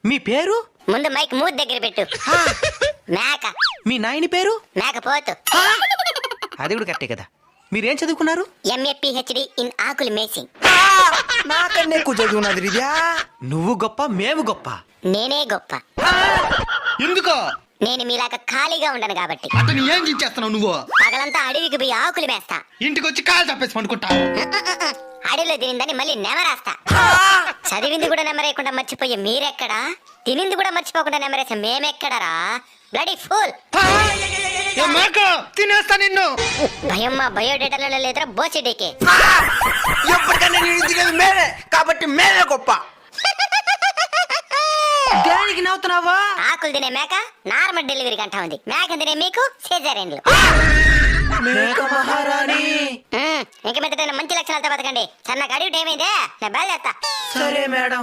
మీ పేరు? ముందు మైక్ మూతి దగ్గర పెట్టు. మేక. మీ నాయని పేరు? మేకపోతు. అది కూడా కరెక్టే కదా. మీరేం చదువుకున్నారు? MA PhD ఇన్ ఆకులు మేసింగ్. నాకన్నా ఎక్కువ చదువున్నది రిజా. నువ్వు గొప్ప, మేము గొప్ప. నేనే గొప్ప. ఎందుకో? నేను మీలాగా ఖాళీగా ఉండను కాబట్టి. అతను ఏం చేస్తున్నావు నువ్వు? పగలంతా అడవికి పోయి ఆకులు మేస్తా. ఇంటికి వచ్చి కాలు తప్పేసి పండుకుంటా. అడవిలో తినిందని మళ్ళీ నెమరేస్తా. చదివింది కూడా నెమరేయకుండా మర్చిపోయే మీరెక్కడా? తినింది కూడా మర్చిపోకుండా నెమరేసే మేమెక్కడరా? Bloody fool. తినేస్తా నిన్ను. భయం మా బయోడేటాలో లేదురా బోసిడీకి. ఎప్పటికన్నా నేను తినేది మేమే కాబట్టి మేమే గొప్ప. దానికి నవ్వుతున్నావా? ఆకులు తినే మేక నార్మల్ డెలివరీ గంట ఉంది. మేక తినే మీకు సిజేరియన్లు. మేక మహారాణి. ఇంక మీద మంచి లక్షణాలతో బతకండి. సన్నగా అడిగి ఏమైందే? నేను బయలుదేస్తా. సరే మేడం.